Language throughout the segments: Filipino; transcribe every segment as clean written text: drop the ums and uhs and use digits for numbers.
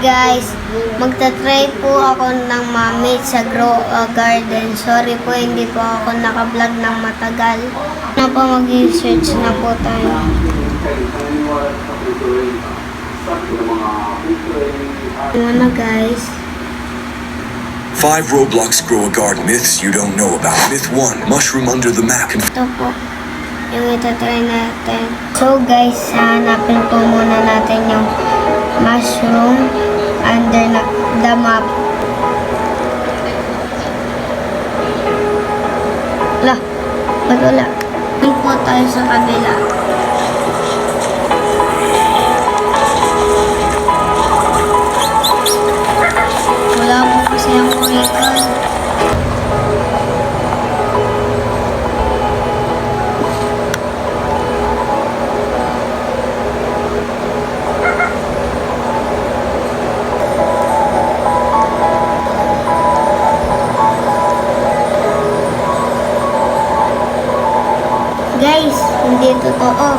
guys, magta-try po ako ng mamit sa Grow a Garden. Sorry po, hindi po ako naka-vlog ng matagal. Na po, mag-search na po tayo. Ano na guys? 5 Roblox Grow a Garden myths you don't know about. Myth 1, mushroom under the map. Ito po, yung itatry natin. So guys, hanapin po muna natin yung mushroom under the map. Lah, ba't wala? Doon po tayo sa kabila. Wala po kasi ang creeper. Guys, hindi totoo.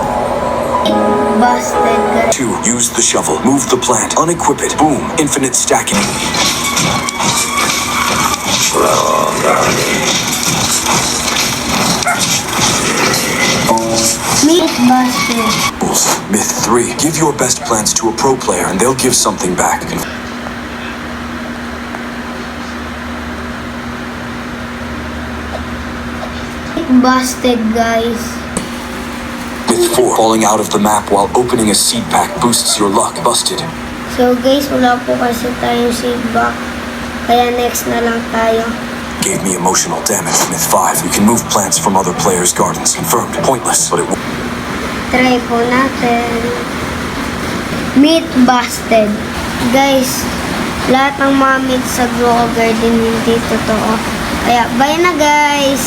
Busted, guys. 2. Use the shovel. Move the plant. Unequip it. Boom. Infinite stacking. Meat busted. Myth 3. Give your best plants to a pro player and they'll give something back. Busted, guys. Myth 4. Falling out of the map while opening a seed pack boosts your luck. Busted. So guys, wala po kasi tayong seed back. Kaya next na lang tayo. Gave me emotional damage. Myth 5. You can move plants from other players' gardens. Confirmed. Pointless, but it won't. Try po natin. Meat busted. Guys, lahat ng mga meat sa Grow a Garden hindi totoo. Kaya, bye na guys!